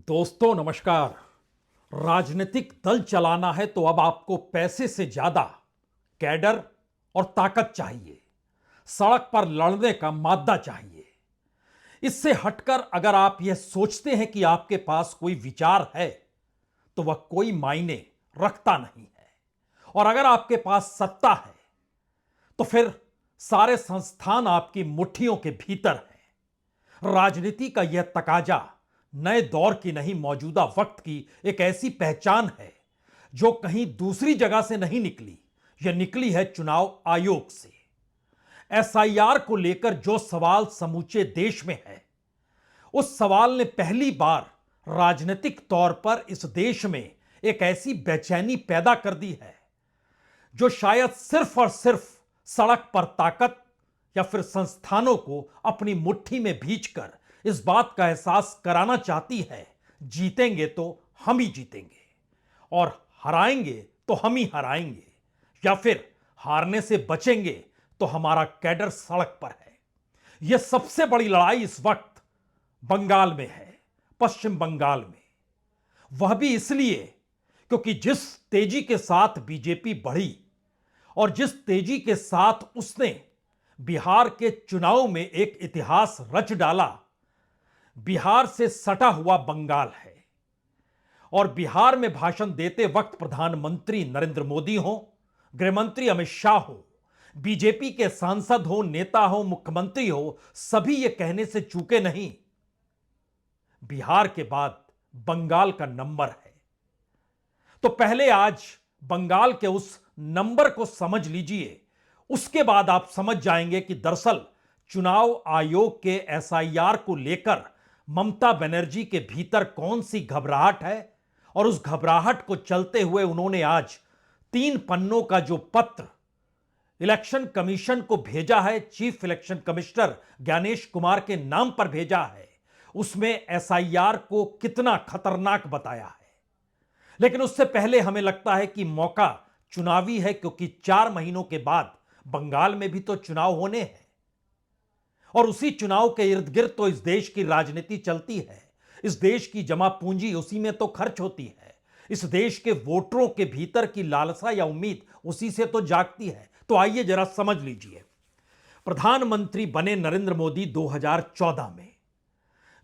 दोस्तों नमस्कार। राजनीतिक दल चलाना है तो अब आपको पैसे से ज्यादा कैडर और ताकत चाहिए। सड़क पर लड़ने का मादा चाहिए। इससे हटकर अगर आप यह सोचते हैं कि आपके पास कोई विचार है तो वह कोई मायने रखता नहीं है। और अगर आपके पास सत्ता है तो फिर सारे संस्थान आपकी मुट्ठियों के भीतर हैं। राजनीति का यह तकाजा नए दौर की नहीं, मौजूदा वक्त की एक ऐसी पहचान है जो कहीं दूसरी जगह से नहीं निकली। यह निकली है चुनाव आयोग से। एसआईआर को लेकर जो सवाल समूचे देश में है, उस सवाल ने पहली बार राजनीतिक तौर पर इस देश में एक ऐसी बेचैनी पैदा कर दी है जो शायद सिर्फ और सिर्फ सड़क पर ताकत या फिर संस्थानों को अपनी मुट्ठी में भींचकर इस बात का एहसास कराना चाहती है, जीतेंगे तो हम ही जीतेंगे और हराएंगे तो हम ही हराएंगे, या फिर हारने से बचेंगे तो हमारा कैडर सड़क पर है। यह सबसे बड़ी लड़ाई इस वक्त बंगाल में है, पश्चिम बंगाल में। वह भी इसलिए क्योंकि जिस तेजी के साथ बीजेपी बढ़ी और जिस तेजी के साथ उसने बिहार के चुनाव में एक इतिहास रच डाला, बिहार से सटा हुआ बंगाल है। और बिहार में भाषण देते वक्त प्रधानमंत्री नरेंद्र मोदी हो, गृहमंत्री अमित शाह हो, बीजेपी के सांसद हो, नेता हो, मुख्यमंत्री हो, सभी ये कहने से चूके नहीं, बिहार के बाद बंगाल का नंबर है। तो पहले आज बंगाल के उस नंबर को समझ लीजिए, उसके बाद आप समझ जाएंगे कि दरअसल चुनाव आयोग के एसआईआर को लेकर ममता बनर्जी के भीतर कौन सी घबराहट है। और उस घबराहट को चलते हुए उन्होंने आज 3 पन्नों का जो पत्र इलेक्शन कमीशन को भेजा है, chief election commissioner Gyanesh Kumar के नाम पर भेजा है, उसमें एसआईआर को कितना खतरनाक बताया है। लेकिन उससे पहले हमें लगता है कि मौका चुनावी है, क्योंकि 4 महीनों के बाद बंगाल में भी तो चुनाव होने हैं और उसी चुनाव के इर्द गिर्द तो इस देश की राजनीति चलती है। इस देश की जमा पूंजी उसी में तो खर्च होती है। इस देश के वोटरों के भीतर की लालसा या उम्मीद उसी से तो जागती है। तो आइए जरा समझ लीजिए। प्रधानमंत्री बने नरेंद्र मोदी 2014 में।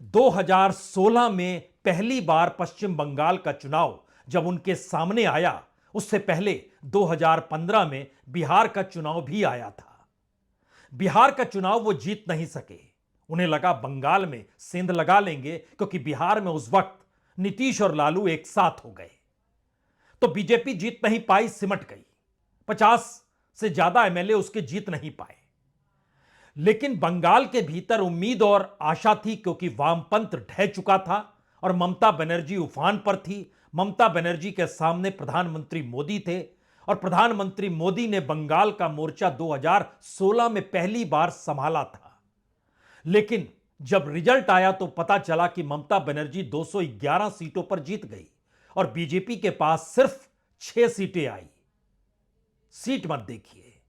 2016 में पहली बार पश्चिम बंगाल का चुनाव जब उनके सामने आया, उससे पहले 2015 में बिहार का चुनाव भी आया था। बिहार का चुनाव वो जीत नहीं सके। उन्हें लगा बंगाल में सेंध लगा लेंगे, क्योंकि बिहार में उस वक्त नीतीश और लालू एक साथ हो गए। तो बीजेपी जीत नहीं पाई, सिमट गई। 50 से ज्यादा एमएलए उसके जीत नहीं पाए। लेकिन बंगाल के भीतर उम्मीद और आशा थी, क्योंकि वामपंथ ढह चुका था और ममता बनर्जी उफान पर थी। ममता बनर्जी के सामने प्रधानमंत्री मोदी थे और प्रधानमंत्री मोदी ने बंगाल का मोर्चा 2016 में पहली बार संभाला था। लेकिन जब रिजल्ट आया तो पता चला कि ममता बनर्जी 211 सीटों पर जीत गई और बीजेपी के पास सिर्फ 6 सीटें आई। सीट मत देखिए,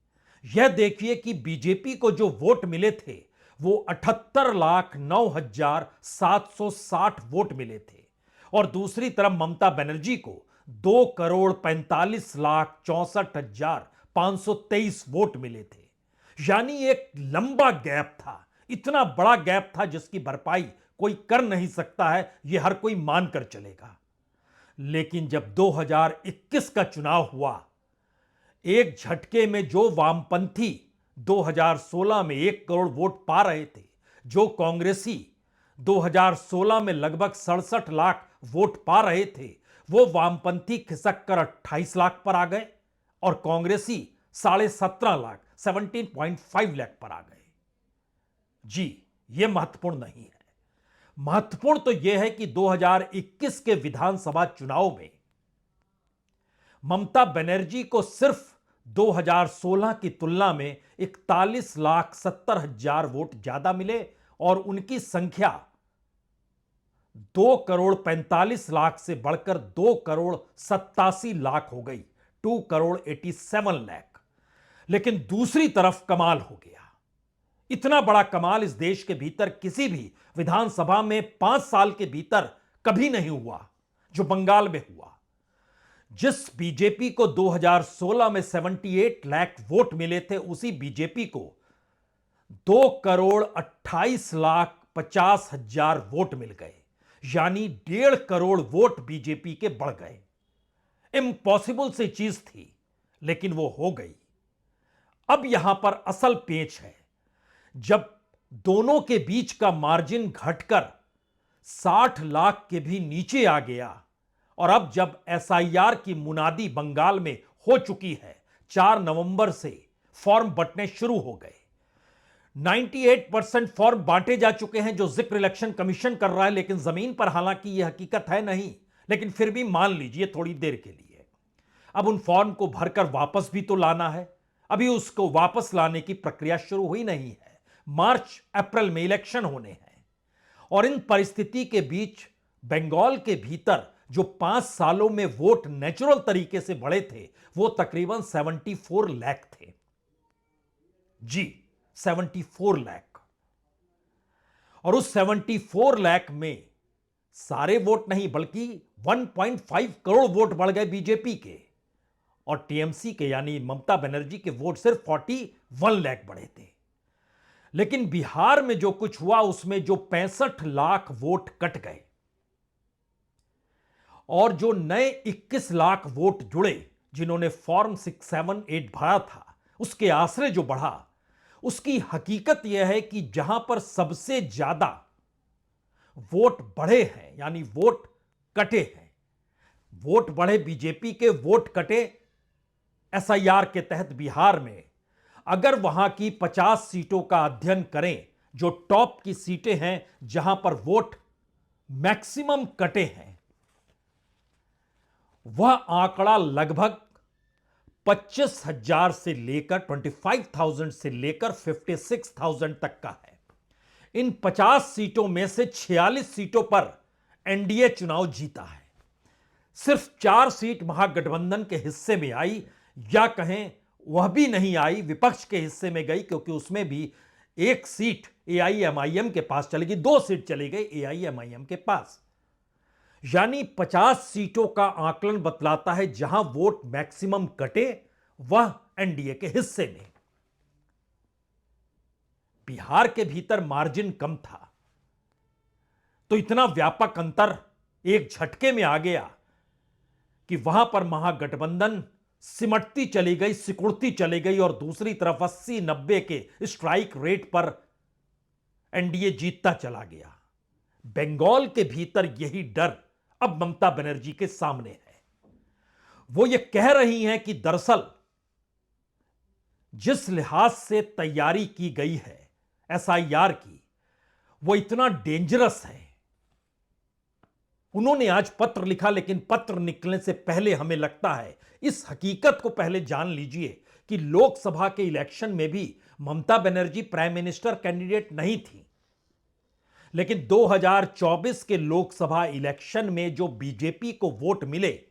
यह देखिए कि बीजेपी को जो वोट मिले थे वो 78,09,760 वोट मिले थे और दूसरी तरफ ममता बनर्जी को 2,45,64,523 वोट मिले थे। यानी एक लंबा गैप था, इतना बड़ा गैप था जिसकी भरपाई कोई कर नहीं सकता है, यह हर कोई मानकर चलेगा। लेकिन जब 2021 का चुनाव हुआ, एक झटके में जो वामपंथी 2016 में 1 करोड़ वोट पा रहे थे, जो कांग्रेसी 2016 में लगभग 67 लाख वोट पा रहे थे, वो वामपंथी खिसक कर 28 लाख पर आ गए और कांग्रेसी 17.5 लाख 17.5 लाख पर आ गए। जी, यह महत्वपूर्ण नहीं है। महत्वपूर्ण तो यह है कि 2021 के विधानसभा चुनाव में ममता बनर्जी को सिर्फ 2016 की तुलना में 41,70,000 वोट ज्यादा मिले और उनकी संख्या 2,45,00,000 से बढ़कर 2,87,00,000 हो गई, 2,87,00,000। लेकिन दूसरी तरफ कमाल हो गया। इतना बड़ा कमाल इस देश के भीतर किसी भी विधानसभा में 5 साल के भीतर कभी नहीं हुआ जो बंगाल में हुआ। जिस बीजेपी को 2016 में 78 लाख वोट मिले थे, उसी बीजेपी को 2,28,50,000 वोट मिल गए, यानी 1.5 करोड़ वोट बीजेपी के बढ़ गए। इम्पॉसिबल सी चीज थी, लेकिन वो हो गई। अब यहां पर असल पेच है, जब दोनों के बीच का मार्जिन घटकर 60 लाख के भी नीचे आ गया, और अब जब एसआईआर की मुनादी बंगाल में हो चुकी है, 4 नवंबर से फॉर्म बंटने शुरू हो गए। 98% फॉर्म बांटे जा चुके हैं, जो जिक्र इलेक्शन कमीशन कर रहा है, लेकिन जमीन पर हालांकि यह हकीकत है नहीं, लेकिन फिर भी मान लीजिए थोड़ी देर के लिए। अब उन फॉर्म को भरकर वापस भी तो लाना है। अभी उसको वापस लाने की प्रक्रिया शुरू हुई नहीं है। मार्च अप्रैल में इलेक्शन होने हैं, और इन परिस्थिति के बीच बंगाल के भीतर जो 5 सालों में वोट नेचुरल तरीके से बढ़े थे, वो तकरीबन 74 लाख थे। जी, 74 लाख। और उस 74 लाख में सारे वोट नहीं, बल्कि 1.5 करोड़ वोट बढ़ गए बीजेपी के, और टीएमसी के यानी ममता बनर्जी के वोट सिर्फ 41 लाख बढ़े थे। लेकिन बिहार में जो कुछ हुआ, उसमें जो 65 लाख वोट कट गए, और जो नए 21 लाख वोट जुड़े, जिन्होंने फॉर्म 678 भरा था, उसके आसरे जो बढ़ा, उसकी हकीकत यह है कि जहां पर सबसे ज्यादा वोट बढ़े हैं, यानी वोट कटे हैं, वोट बढ़े बीजेपी के, वोट कटे एसआईआर के तहत बिहार में। अगर वहां की 50 सीटों का अध्ययन करें, जो टॉप की सीटें हैं, जहां पर वोट मैक्सिमम कटे हैं, वह आंकड़ा लगभग 25,000 से लेकर 25,000 से लेकर 56,000 तक का है। इन 50 सीटों में से 46 सीटों पर एनडीए चुनाव जीता है। सिर्फ 4 सीट महागठबंधन के हिस्से में आई, या कहें वह भी नहीं आई, विपक्ष के हिस्से में गई, क्योंकि उसमें भी 1 सीट एआईएमआईएम के पास चली गई, 2 सीट चली गई एआईएमआईएम के पास। यानी 50 सीटों का आकलन बतलाता है जहां वोट मैक्सिमम कटे, वह एनडीए के हिस्से में। बिहार के भीतर मार्जिन कम था, तो इतना व्यापक अंतर एक झटके में आ गया कि वहां पर महागठबंधन सिमटती चली गई, सिकुड़ती चली गई, और दूसरी तरफ 80-90 के स्ट्राइक रेट पर एनडीए जीतता चला गया। बंगाल के भीतर यही डर अब ममता बनर्जी के सामने है। वो ये कह रही हैं कि दरअसल जिस लिहाज से तैयारी की गई है एसआईआर की, वो इतना डेंजरस है। उन्होंने आज पत्र लिखा, लेकिन पत्र निकलने से पहले हमें लगता है इस हकीकत को पहले जान लीजिए कि लोकसभा के इलेक्शन में भी Mamata Banerjee prime minister candidate नहीं थी, लेकिन 2024 के लोकसभा इलेक्शन में जो बीजेपी को वोट मिले,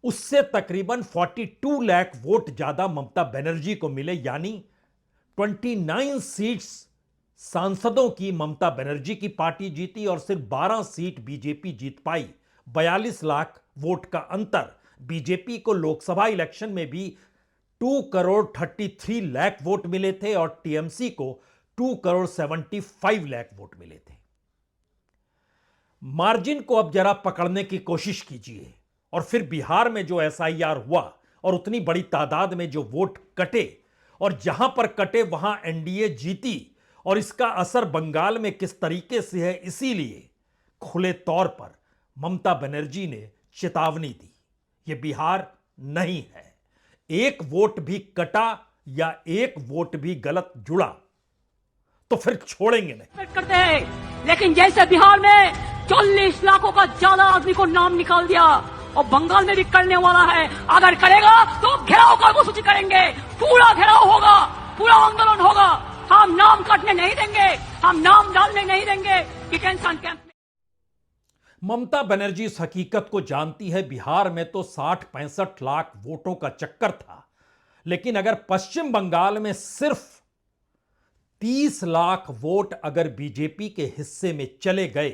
उससे तकरीबन 42 लाख वोट ज्यादा ममता बनर्जी को मिले, यानी 29 सीट्स सांसदों की ममता बनर्जी की पार्टी जीती, और सिर्फ 12 सीट बीजेपी जीत पाई। 42 लाख वोट का अंतर। बीजेपी को लोकसभा इलेक्शन में भी 2 करोड़ 33 लाख वोट मिले थे, और टीएमसी को 2 करोड़ 75 लाख वोट मिले थे। मार्जिन को अब जरा पकड़ने की कोशिश कीजिए, और फिर बिहार में जो एसआईआर हुआ और उतनी बड़ी तादाद में जो वोट कटे, और जहां पर कटे वहां एनडीए जीती, और इसका असर बंगाल में किस तरीके से है, इसीलिए खुले तौर पर ममता बनर्जी ने चेतावनी दी, यह बिहार नहीं है। एक वोट भी कटा या एक वोट भी गलत जुड़ा तो फिर छोड़ेंगे नहीं। करते हैं, लेकिन जैसे बिहार में 40 लाखों का ज्यादा आदमी को नाम निकाल दिया, और बंगाल में भी करने वाला है। अगर करेगा तो घेराव कर्मसूची करेंगे, पूरा घेराव होगा, पूरा आंदोलन होगा। हम नाम काटने नहीं देंगे, हम नाम डालने नहीं देंगे डिटेंशन कैंप में। ममता बनर्जी इस हकीकत को जानती है, बिहार में तो 60-65 लाख वोटों का चक्कर था, लेकिन अगर पश्चिम बंगाल में सिर्फ 30 लाख वोट अगर बीजेपी के हिस्से में चले गए,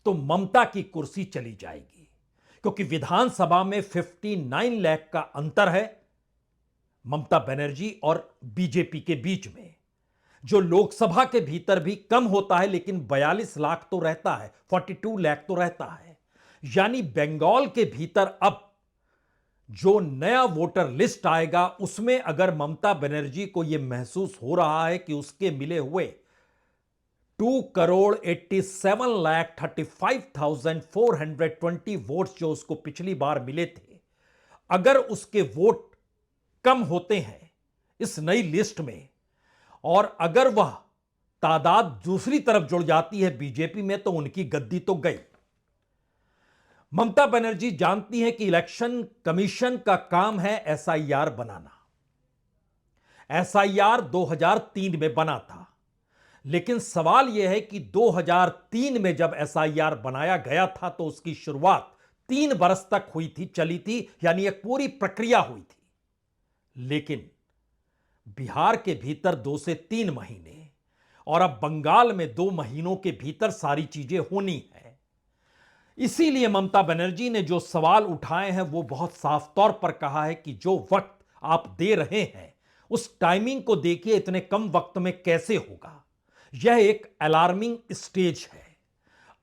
तो ममता की कुर्सी चली जाएगी, क्योंकि विधानसभा में 59 लाख का अंतर है ममता बनर्जी और बीजेपी के बीच में, जो लोकसभा के भीतर भी कम होता है, लेकिन 42 लाख तो रहता है, 42 लाख तो रहता है। यानी बंगाल के भीतर अब जो नया वोटर लिस्ट आएगा उसमें अगर ममता बनर्जी को यह महसूस हो रहा है कि उसके मिले हुए 2,87,35,420 वोट्स जो उसको पिछली बार मिले थे, अगर उसके वोट कम होते हैं इस नई लिस्ट में और अगर वह तादाद दूसरी तरफ जुड़ जाती है बीजेपी में, तो उनकी गद्दी तो गई। ममता बनर्जी जानती हैं कि इलेक्शन कमीशन का काम है एसआईआर बनाना। एसआईआर 2003 में बना था, लेकिन सवाल यह है कि 2003 में जब एसआईआर बनाया गया था तो उसकी शुरुआत 3 बरस तक हुई थी, चली थी, यानी एक पूरी प्रक्रिया हुई थी। लेकिन बिहार के भीतर 2 से 3 महीने और अब बंगाल में 2 महीनों के भीतर सारी चीजें होनी है। इसीलिए ममता बनर्जी ने जो सवाल उठाए हैं वो बहुत साफ तौर पर कहा है कि जो वक्त आप दे रहे हैं उस टाइमिंग को देखिए, इतने कम वक्त में कैसे होगा। यह एक अलार्मिंग स्टेज है।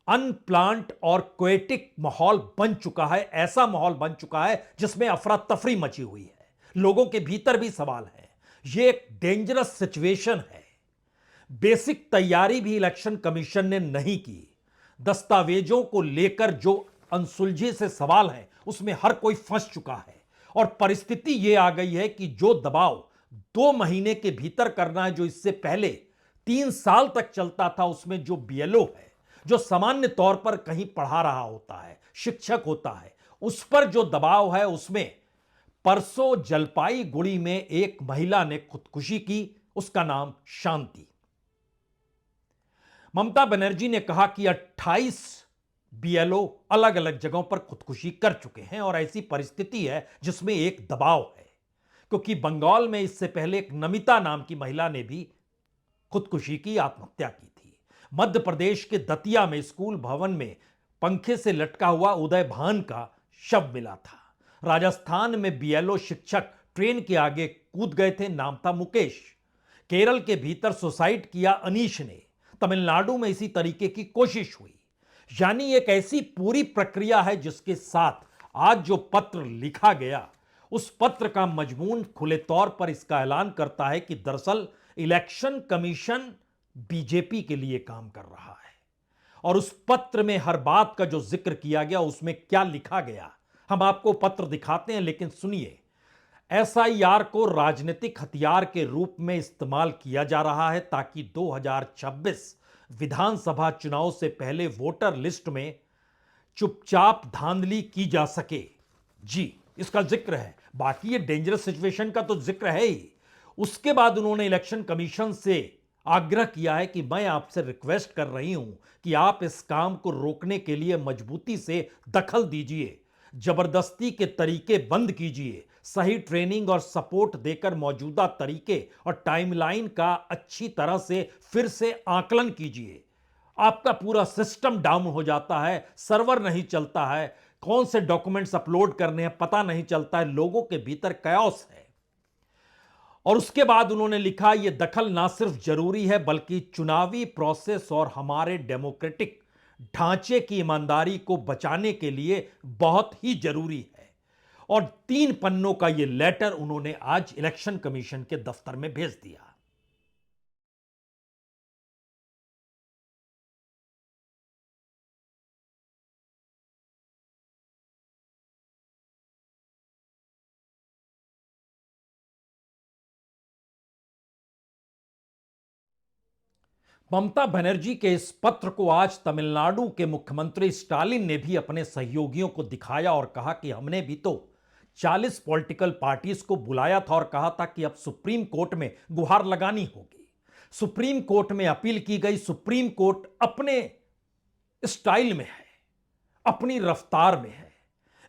अनप्लान्ड और क्वेटिक माहौल बन चुका है, ऐसा माहौल बन चुका है जिसमें अफरा तफरी मची हुई है। लोगों के भीतर भी सवाल है। यह एक डेंजरस सिचुएशन है। बेसिक तैयारी भी इलेक्शन कमीशन ने नहीं की। दस्तावेजों को लेकर जो अनसुलझे से सवाल हैं उसमें हर कोई फंस चुका है और परिस्थिति यह आ गई है कि जो दबाव 2 महीने के भीतर करना है, जो इससे पहले 3 साल तक चलता था, उसमें जो बीएलओ है, जो सामान्य तौर पर कहीं पढ़ा रहा होता है, शिक्षक होता है, उस पर जो दबाव है, उसमें परसों जलपाईगुड़ी में एक महिला ने खुदकुशी की, उसका नाम शांति। ममता बनर्जी ने कहा कि 28 बीएलओ अलग अलग जगहों पर खुदकुशी कर चुके हैं और ऐसी परिस्थिति है जिसमें एक दबाव है, क्योंकि बंगाल में इससे पहले एक नमिता नाम की महिला ने भी खुदकुशी की, आत्महत्या की थी। मध्य प्रदेश के दतिया में स्कूल भवन में पंखे से लटका हुआ उदय भान का शव मिला था। राजस्थान में बीएलओ शिक्षक ट्रेन के आगे कूद गए थे, नाम था मुकेश। केरल के भीतर सुसाइड किया अनीश ने। तमिलनाडु में इसी तरीके की कोशिश हुई। यानी एक ऐसी पूरी प्रक्रिया है जिसके साथ आज जो पत्र लिखा गया, उस पत्र का मजमून खुले तौर पर इसका ऐलान करता है कि दरअसल इलेक्शन कमीशन बीजेपी के लिए काम कर रहा है। और उस पत्र में हर बात का जो जिक्र किया गया, उसमें क्या लिखा गया, हम आपको पत्र दिखाते हैं, लेकिन सुनिए। एसआईआर को राजनीतिक हथियार के रूप में इस्तेमाल किया जा रहा है ताकि 2026 विधानसभा चुनाव से पहले वोटर लिस्ट में चुपचाप धांधली की जा सके। जी, इसका जिक्र है। बाकी ये डेंजरस सिचुएशन का तो जिक्र है ही। उसके बाद उन्होंने इलेक्शन कमीशन से आग्रह किया है कि मैं आपसे रिक्वेस्ट कर रही हूं कि आप इस काम को रोकने के लिए मजबूती से दखल दीजिए, जबरदस्ती के तरीके बंद कीजिए, सही ट्रेनिंग और सपोर्ट देकर मौजूदा तरीके और टाइमलाइन का अच्छी तरह से फिर से आकलन कीजिए। आपका पूरा सिस्टम डाउन हो जाता है, सर्वर नहीं चलता है, कौन से डॉक्यूमेंट्स अपलोड करने हैं पता नहीं चलता है, लोगों के भीतर कैओस है। और उसके बाद उन्होंने लिखा, यह दखल ना सिर्फ जरूरी है बल्कि चुनावी प्रोसेस और हमारे डेमोक्रेटिक ढांचे की ईमानदारी को बचाने के लिए बहुत ही जरूरी है। और 3 पन्नों का यह लेटर उन्होंने आज इलेक्शन कमीशन के दफ्तर में भेज दिया। ममता बनर्जी के इस पत्र को आज तमिलनाडु के मुख्यमंत्री स्टालिन ने भी अपने सहयोगियों को दिखाया और कहा कि हमने भी तो 40 पॉलिटिकल पार्टीज को बुलाया था और कहा था कि अब सुप्रीम कोर्ट में गुहार लगानी होगी। सुप्रीम कोर्ट में अपील की गई। सुप्रीम कोर्ट अपने स्टाइल में है, अपनी रफ्तार में है,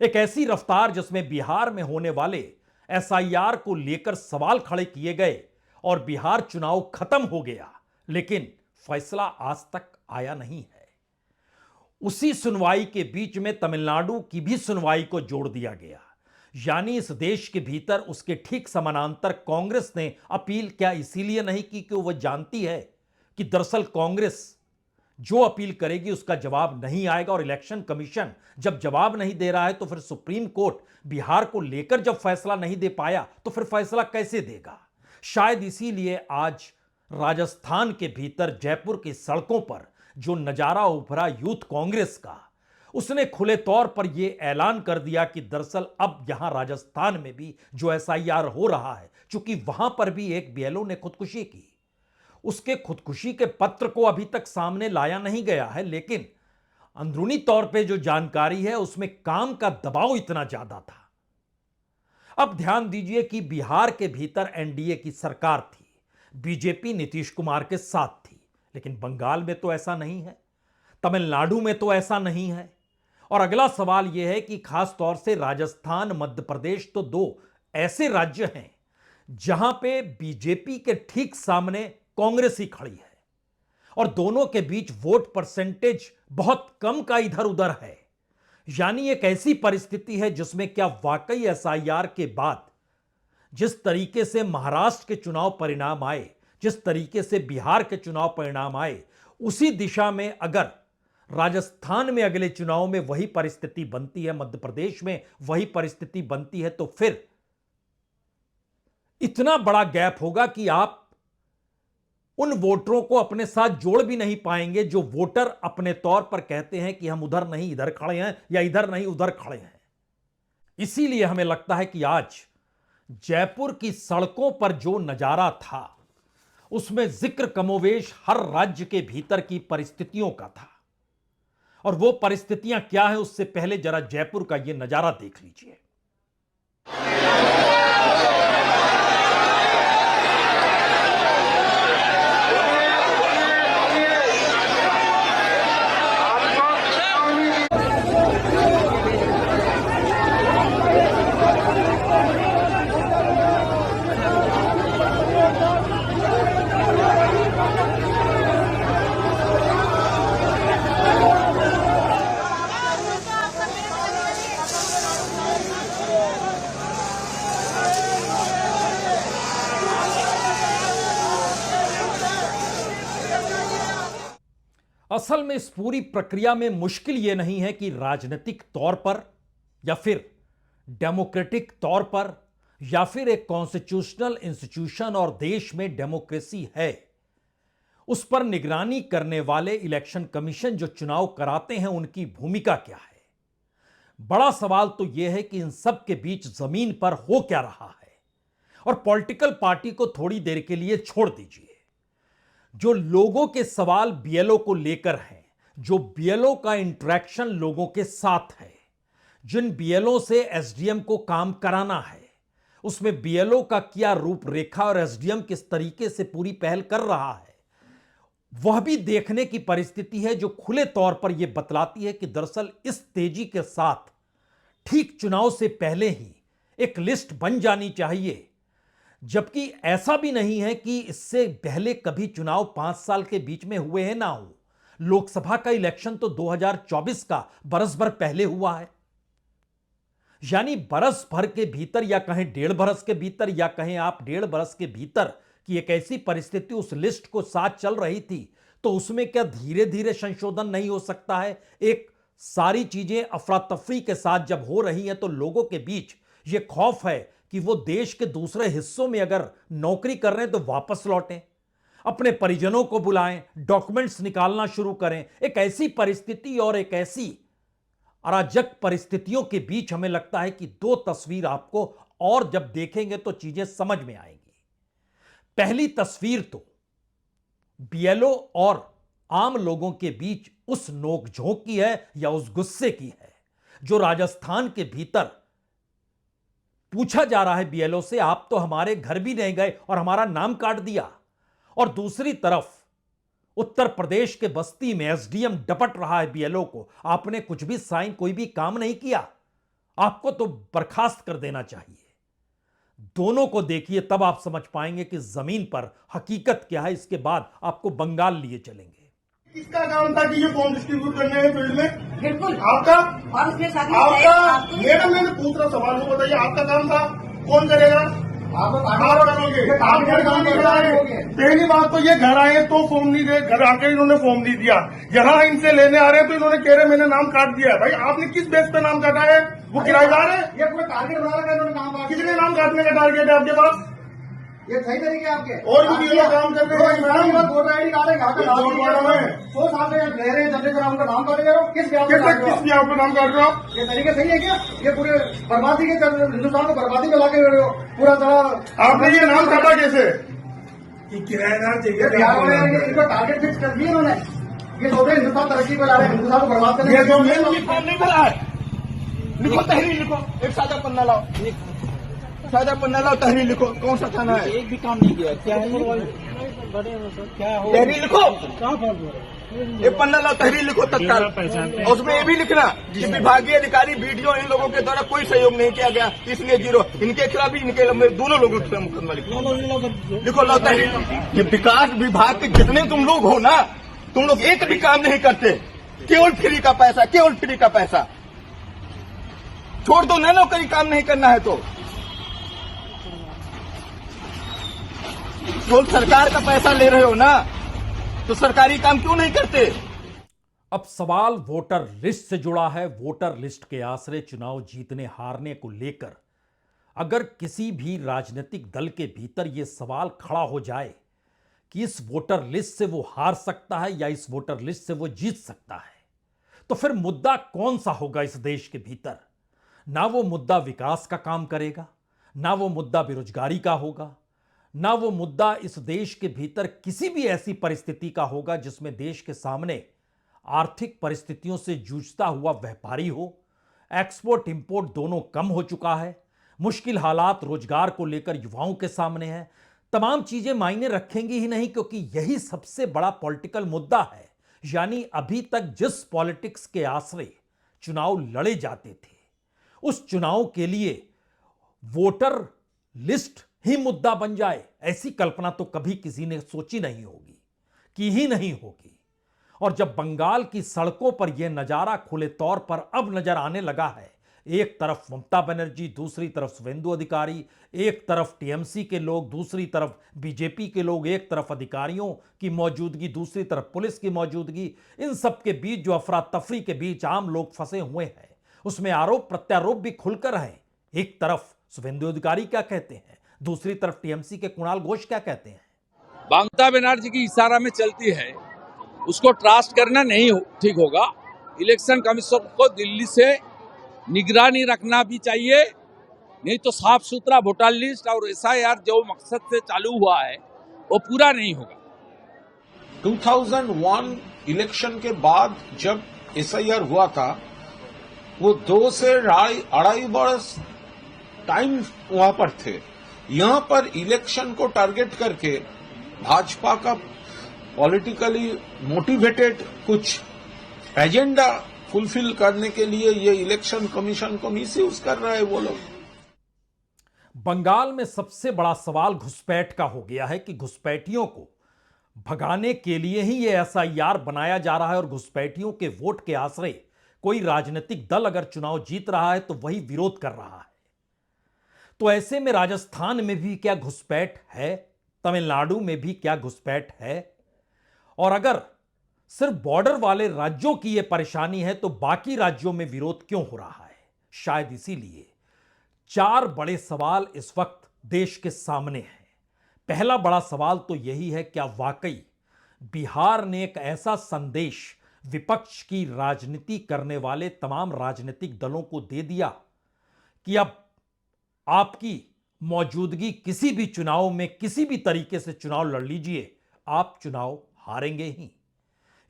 एक ऐसी रफ्तार जिसमें बिहार में होने वाले एसआईआर को लेकर सवाल खड़े किए गए और बिहार चुनाव खत्म हो गया, लेकिन फैसला आज तक आया नहीं है। उसी सुनवाई के बीच में तमिलनाडु की भी सुनवाई को जोड़ दिया गया। यानी इस देश के भीतर उसके ठीक समानांतर कांग्रेस ने अपील क्या इसीलिए नहीं की कि वह जानती है कि दरअसल कांग्रेस जो अपील करेगी उसका जवाब नहीं आएगा, और इलेक्शन कमीशन जब जवाब नहीं दे रहा है तो फिर सुप्रीम कोर्ट बिहार को लेकर जब फैसला नहीं दे पाया तो फिर फैसला कैसे देगा। शायद इसीलिए आज राजस्थान के भीतर जयपुर की सड़कों पर जो नजारा उभरा यूथ कांग्रेस का, उसने खुले तौर पर यह ऐलान कर दिया कि दरअसल अब यहां राजस्थान में भी जो एसआईआर हो रहा है, चूंकि वहां पर भी एक बीएलओ ने खुदकुशी की, उसके खुदकुशी के पत्र को अभी तक सामने लाया नहीं गया है, लेकिन अंदरूनी तौर पे जो जानकारी है उसमें काम का दबाव इतना ज्यादा था। अब ध्यान दीजिए कि बिहार के भीतर एनडीए की सरकार थी, बीजेपी नीतीश कुमार के साथ थी, लेकिन बंगाल में तो ऐसा नहीं है, तमिलनाडु में तो ऐसा नहीं है। और अगला सवाल यह है कि खास तौर से राजस्थान, मध्य प्रदेश तो दो ऐसे राज्य हैं जहां पे बीजेपी के ठीक सामने कांग्रेस ही खड़ी है, और दोनों के बीच वोट परसेंटेज बहुत कम का इधर उधर है। यानी एक ऐसी परिस्थिति है जिसमें क्या वाकई एसआईआर के बाद जिस तरीके से महाराष्ट्र के चुनाव परिणाम आए, जिस तरीके से बिहार के चुनाव परिणाम आए, उसी दिशा में अगर राजस्थान में अगले चुनाव में वही परिस्थिति बनती है, मध्य प्रदेश में वही परिस्थिति बनती है, तो फिर इतना बड़ा गैप होगा कि आप उन वोटरों को अपने साथ जोड़ भी नहीं पाएंगे जो वोटर अपने तौर पर कहते हैं कि हम उधर नहीं इधर खड़े हैं या इधर नहीं उधर खड़े हैं। इसीलिए हमें लगता है कि आज जयपुर की सड़कों पर जो नजारा था उसमें जिक्र कमोवेश हर राज्य के भीतर की परिस्थितियों का था, और वो परिस्थितियां क्या है उससे पहले जरा जयपुर का ये नजारा देख लीजिए। असल में इस पूरी प्रक्रिया में मुश्किल यह नहीं है कि राजनीतिक तौर पर या फिर डेमोक्रेटिक तौर पर या फिर एक कॉन्स्टिट्यूशनल इंस्टीट्यूशन और देश में डेमोक्रेसी है, उस पर निगरानी करने वाले इलेक्शन कमीशन जो चुनाव कराते हैं उनकी भूमिका क्या है। बड़ा सवाल तो यह है कि इन सब के बीच जमीन पर हो क्या रहा है। और पॉलिटिकल पार्टी को थोड़ी देर के लिए छोड़ दीजिए, जो लोगों के सवाल बीएलओ को लेकर हैं, जो बीएलओ का इंटरेक्शन लोगों के साथ है, जिन बीएलओ से एसडीएम को काम कराना है, उसमें बीएलओ का क्या रूपरेखा और एसडीएम किस तरीके से पूरी पहल कर रहा है, वह भी देखने की परिस्थिति है, जो खुले तौर पर यह बतलाती है कि दरअसल इस तेजी के साथ ठीक चुनाव से पहले ही एक लिस्ट बन जानी चाहिए, जबकि ऐसा भी नहीं है कि इससे पहले कभी चुनाव 5 साल के बीच में हुए हैं ना हो। लोकसभा का इलेक्शन तो 2024 का बरस भर पहले हुआ है। यानी बरस भर के भीतर, या कहें 1.5 बरस के भीतर, या कहें आप 1.5 बरस के भीतर कि एक ऐसी परिस्थिति उस लिस्ट को साथ चल रही थी, तो उसमें क्या धीरे धीरे संशोधन नहीं हो सकता है। एक सारी चीजें अफरा तफरी के साथ जब हो रही हैं तो लोगों के बीच यह खौफ है कि वो देश के दूसरे हिस्सों में अगर नौकरी कर रहे हैं तो वापस लौटें, अपने परिजनों को बुलाएं, डॉक्यूमेंट्स निकालना शुरू करें। एक ऐसी परिस्थिति और एक ऐसी अराजक परिस्थितियों के बीच हमें लगता है कि दो तस्वीर आपको और जब देखेंगे तो चीजें समझ में आएंगी। पहली तस्वीर तो बीएलओ और आम लोगों के बीच उस नोकझोंक की है या उस गुस्से की है जो राजस्थान के भीतर पूछा जा रहा है बीएलओ से, आप तो हमारे घर भी नहीं गए और हमारा नाम काट दिया। और दूसरी तरफ उत्तर प्रदेश के बस्ती में एसडीएम डपट रहा है बीएलओ को, आपने कुछ भी साइन, कोई भी काम नहीं किया, आपको तो बर्खास्त कर देना चाहिए। दोनों को देखिए तब आप समझ पाएंगे कि जमीन पर हकीकत क्या है। इसके बाद आपको बंगाल लिए चलेंगे। किसका काम था कि ये फॉर्म डिस्ट्रीब्यूट करने हैं फील्ड में? बिल्कुल। आपका और उसमें शादी आपका मैडम मैंने पूछ रहा सवाल को बताइए, आपका काम था, कौन करेगा? आप करोगे, आप घर काम नहीं कराएंगे। पहली बात तो ये घर आए तो फॉर्म नहीं दे, घर आके इन्होंने फॉर्म नहीं दिया, यहाँ इनसे लेने आ रहे हैं तो इन्होंने कह रहे मैंने नाम काट दिया है। भाई आपने किस बेस पे नाम काटा है? वो किराएदार है? ये पूरा टारगेट बना रखा है इन्होंने काम काट कितने नाम काटने का टारगेट है आपके पास? ये सही तरीके आपके और भी ये लोग काम करते हैं मैडम। वोटर आईडी कार्ड है यहाँ पे वोट वालों में 100 साल से रह रहे हैं, जब तक उनका नाम काटे जा रहे हो, किस ब्याह पे काट रहे हो किस आप? भी आपको नाम काट रहे हो आप? ये तरीके सही है क्या? ये पूरे बर्बादी के हिंदुस्तान को बर्बादी में लाके रहे हो पूरा तरह। आपने ये नाम काटा कैसे? किराएदार चाहिए बिहार वाले इनको टारगेट फिक्स कर दिए इन्होंने। ये सोच रहे हैं हिंदुस्तान तरक्की पे ला रहे हैं, हिंदुस्तान को बर्बाद करने ये जो मेन फॉर्म नहीं भरा है, लिखो तहरीर लिखो, एक सादा पन्ना लाओ, सादा पन्ना लाओ, तहरीर लिखो, कौन सा थाना है? एक भी काम नहीं किया। क्या है क्या हो तहरीर लिखो, कहाँ फॉर्म भरा? एक पन्ना लाओ, तहरीर लिखो तत्काल। और उसमें ये भी लिखना कि विभागीय अधिकारी वीडियो इन लोगों के द्वारा कोई सहयोग नहीं किया गया, इसलिए 0। इनके खिलाफ भी इनके दोनों लोगों के खिलाफ मुकदमा लिखो, लाओ तहरीर। ये विकास विभाग के जितने तुम लोग हो ना, तुम लोग एक भी काम नहीं करते, केवल फ्री का पैसा, केवल फ्री का पैसा। छोड़ दो ना, नौकरी काम नहीं करना है तो केवल सरकार का पैसा ले रहे हो ना, तो सरकारी काम क्यों नहीं करते? अब सवाल वोटर लिस्ट से जुड़ा है। वोटर लिस्ट के आसरे चुनाव जीतने हारने को लेकर अगर किसी भी राजनीतिक दल के भीतर यह सवाल खड़ा हो जाए कि इस वोटर लिस्ट से वो हार सकता है या इस वोटर लिस्ट से वो जीत सकता है, तो फिर मुद्दा कौन सा होगा इस देश के भीतर? ना वो मुद्दा विकास का काम करेगा, ना वो मुद्दा बेरोजगारी का होगा, ना वो मुद्दा इस देश के भीतर किसी भी ऐसी परिस्थिति का होगा जिसमें देश के सामने आर्थिक परिस्थितियों से जूझता हुआ व्यापारी हो। एक्सपोर्ट इंपोर्ट दोनों कम हो चुका है, मुश्किल हालात रोजगार को लेकर युवाओं के सामने हैं। तमाम चीजें मायने रखेंगी ही नहीं, क्योंकि यही सबसे बड़ा पॉलिटिकल मुद्दा है। यानी अभी तक जिस पॉलिटिक्स के आसरे चुनाव लड़े जाते थे, उस चुनाव के लिए वोटर लिस्ट ही मुद्दा बन जाए, ऐसी कल्पना तो कभी किसी ने सोची नहीं होगी, की ही नहीं होगी। और जब बंगाल की सड़कों पर यह नजारा खुले तौर पर अब नजर आने लगा है, एक तरफ ममता बनर्जी, दूसरी तरफ शुभेंदु अधिकारी, एक तरफ टीएमसी के लोग, दूसरी तरफ बीजेपी के लोग, एक तरफ अधिकारियों की मौजूदगी, दूसरी तरफ पुलिस की मौजूदगी, इन सब के बीच जो अफरा तफरी के बीच आम लोग फंसे हुए हैं, उसमें आरोप प्रत्यारोप भी खुलकर हैं। एक तरफ शुभेंदु अधिकारी क्या कहते हैं, दूसरी तरफ टीएमसी के कुणाल घोष क्या कहते हैं। ममता बनर्जी की इशारा में चलती है, उसको ट्रस्ट करना नहीं ठीक होगा। इलेक्शन कमीशन को दिल्ली से निगरानी रखना भी चाहिए, नहीं तो साफ सुथरा वोटर लिस्ट और एसआईआर जो मकसद से चालू हुआ है वो पूरा नहीं होगा। 2001 इलेक्शन के बाद जब एसआईआर हुआ था, वो 2 से अढ़ाई वर्ष टाइम वहां पर थे। यहां पर इलेक्शन को टारगेट करके भाजपा का पॉलिटिकली मोटिवेटेड कुछ एजेंडा फुलफिल करने के लिए ये इलेक्शन कमीशन को मिसयूज कर रहे हैं वो लोग। बंगाल में सबसे बड़ा सवाल घुसपैठ का हो गया है कि घुसपैठियों को भगाने के लिए ही यह एसआईआर बनाया जा रहा है, और घुसपैठियों के वोट के आसरे कोई राजनीतिक दल अगर चुनाव जीत रहा है तो वही विरोध कर रहा है। तो ऐसे में राजस्थान में भी क्या घुसपैठ है, तमिलनाडु में भी क्या घुसपैठ है, और अगर सिर्फ बॉर्डर वाले राज्यों की यह परेशानी है तो बाकी राज्यों में विरोध क्यों हो रहा है? शायद इसीलिए 4 बड़े सवाल इस वक्त देश के सामने हैं। पहला बड़ा सवाल तो यही है, क्या वाकई बिहार ने एक ऐसा संदेश विपक्ष की राजनीति करने वाले तमाम राजनीतिक दलों को दे दिया कि अब आपकी मौजूदगी किसी भी चुनाव में किसी भी तरीके से चुनाव लड़ लीजिए, आप चुनाव हारेंगे ही।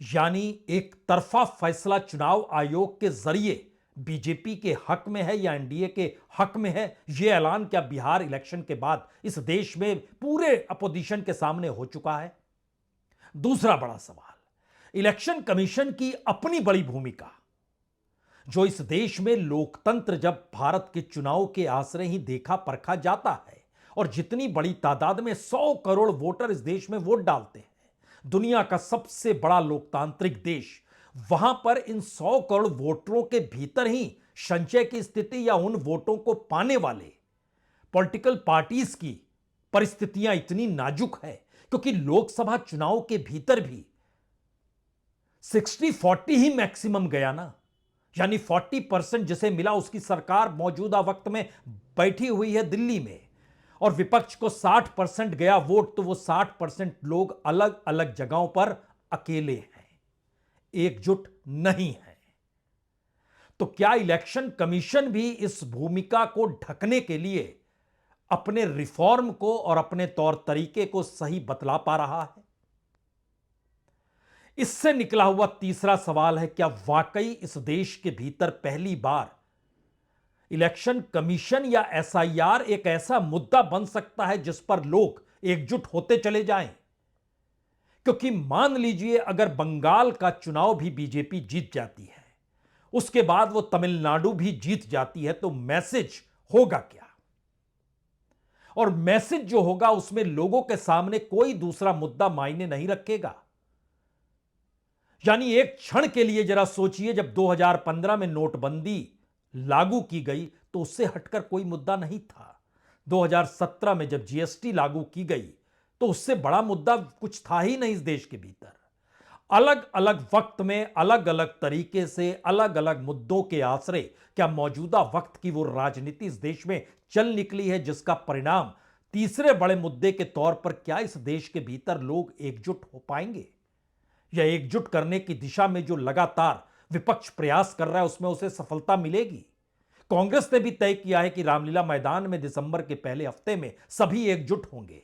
यानी एक तरफा फैसला चुनाव आयोग के जरिए बीजेपी के हक में है या एनडीए के हक में है, यह ऐलान क्या बिहार इलेक्शन के बाद इस देश में पूरे अपोजिशन के सामने हो चुका है? दूसरा बड़ा सवाल, इलेक्शन कमीशन की अपनी बड़ी भूमिका, जो इस देश में लोकतंत्र जब भारत के चुनाव के आसरे ही देखा परखा जाता है और जितनी बड़ी तादाद में 100 करोड़ वोटर इस देश में वोट डालते हैं, दुनिया का सबसे बड़ा लोकतांत्रिक देश, वहां पर इन 100 करोड़ वोटरों के भीतर ही संचय की स्थिति या उन वोटों को पाने वाले पॉलिटिकल पार्टीज की परिस्थितियां इतनी नाजुक है, क्योंकि लोकसभा चुनाव के भीतर भी 60-40 ही मैक्सिमम गया ना, यानी 40% जिसे मिला उसकी सरकार मौजूदा वक्त में बैठी हुई है दिल्ली में, और विपक्ष को 60% गया वोट, तो वो 60% लोग अलग अलग जगहों पर अकेले हैं, एकजुट नहीं है। तो क्या इलेक्शन कमीशन भी इस भूमिका को ढकने के लिए अपने रिफॉर्म को और अपने तौर तरीके को सही बतला पा रहा है? इससे निकला हुआ तीसरा सवाल है, क्या वाकई इस देश के भीतर पहली बार इलेक्शन कमीशन या एसआईआर एक ऐसा मुद्दा बन सकता है जिस पर लोग एकजुट होते चले जाएं? क्योंकि मान लीजिए अगर बंगाल का चुनाव भी बीजेपी जीत जाती है, उसके बाद वो तमिलनाडु भी जीत जाती है, तो मैसेज होगा क्या? और मैसेज जो होगा उसमें लोगों के सामने कोई दूसरा मुद्दा मायने नहीं रखेगा। यानी एक क्षण के लिए जरा सोचिए, जब 2015 में नोटबंदी लागू की गई तो उससे हटकर कोई मुद्दा नहीं था। 2017 में जब जीएसटी लागू की गई तो उससे बड़ा मुद्दा कुछ था ही नहीं इस देश के भीतर। अलग अलग वक्त में अलग अलग तरीके से अलग अलग मुद्दों के आश्रय क्या मौजूदा वक्त की वो राजनीति इस देश में चल निकली है, जिसका परिणाम तीसरे बड़े मुद्दे के तौर पर क्या इस देश के भीतर लोग एकजुट हो पाएंगे? या एकजुट करने की दिशा में जो लगातार विपक्ष प्रयास कर रहा है उसमें उसे सफलता मिलेगी? कांग्रेस ने भी तय किया है कि रामलीला मैदान में दिसंबर के पहले हफ्ते में सभी एकजुट होंगे,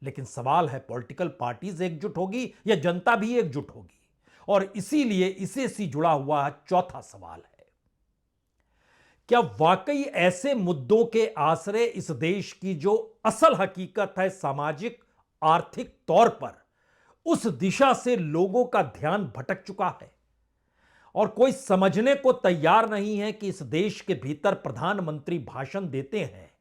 लेकिन सवाल है पॉलिटिकल पार्टीज एकजुट होगी या जनता भी एकजुट होगी? और इसीलिए इसे से जुड़ा हुआ चौथा सवाल है, क्या वाकई ऐसे मुद्दों के आश्रय इस देश की जो असल हकीकत है सामाजिक आर्थिक तौर पर, उस दिशा से लोगों का ध्यान भटक चुका है और कोई समझने को तैयार नहीं है कि इस देश के भीतर प्रधानमंत्री भाषण देते हैं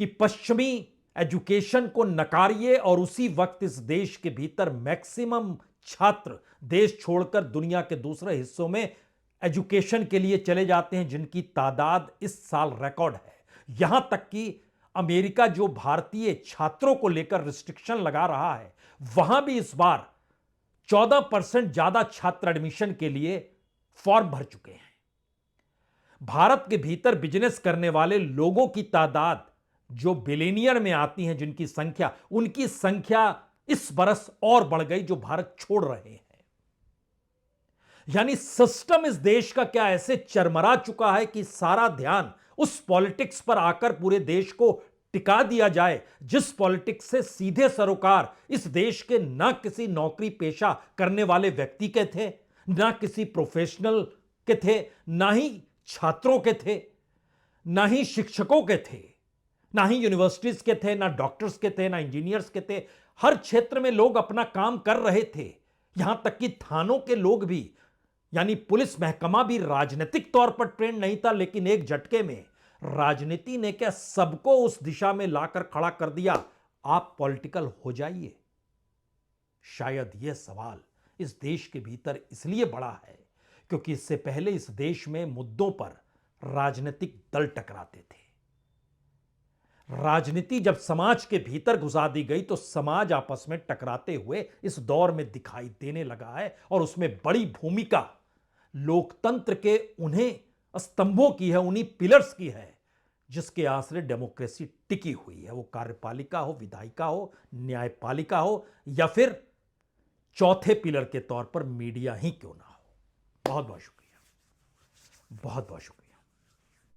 कि पश्चिमी एजुकेशन को नकारिए, और उसी वक्त इस देश के भीतर मैक्सिमम छात्र देश छोड़कर दुनिया के दूसरे हिस्सों में एजुकेशन के लिए चले जाते हैं, जिनकी तादाद इस साल रिकॉर्ड है। यहां तक कि अमेरिका जो भारतीय छात्रों को लेकर रिस्ट्रिक्शन लगा रहा है, वहां भी इस बार 14% ज्यादा छात्र एडमिशन के लिए फॉर्म भर चुके हैं। भारत के भीतर बिजनेस करने वाले लोगों की तादाद जो बिलियनियर में आती हैं, जिनकी संख्या, उनकी संख्या इस बरस और बढ़ गई जो भारत छोड़ रहे हैं। यानी सिस्टम इस देश का क्या ऐसे चरमरा चुका है कि सारा ध्यान उस पॉलिटिक्स पर आकर पूरे देश को टिका दिया जाए, जिस पॉलिटिक्स से सीधे सरोकार इस देश के ना किसी नौकरी पेशा करने वाले व्यक्ति के थे, ना किसी प्रोफेशनल के थे, ना ही छात्रों के थे, ना ही शिक्षकों के थे, ना ही यूनिवर्सिटीज के थे, ना डॉक्टर्स के थे, ना इंजीनियर्स के थे। हर क्षेत्र में लोग अपना काम कर रहे थे। यहां तक कि थानों के लोग भी, यानी पुलिस महकमा भी राजनीतिक तौर पर ट्रेंड नहीं था, लेकिन एक झटके में राजनीति ने क्या सबको उस दिशा में लाकर खड़ा कर दिया, आप पॉलिटिकल हो जाइए। शायद यह सवाल इस देश के भीतर इसलिए बड़ा है क्योंकि इससे पहले इस देश में मुद्दों पर राजनीतिक दल टकराते थे। राजनीति जब समाज के भीतर घुसा दी गई तो समाज आपस में टकराते हुए इस दौर में दिखाई देने लगा है, और उसमें बड़ी भूमिका लोकतंत्र के उन्हें स्तंभों की है, उन्हीं पिलर्स की है जिसके आश्रय डेमोक्रेसी टिकी हुई है। वो कार्यपालिका हो, विधायिका हो, न्यायपालिका हो, या फिर चौथे पिलर के तौर पर मीडिया ही क्यों ना हो। बहुत बहुत शुक्रिया, बहुत बहुत शुक्रिया।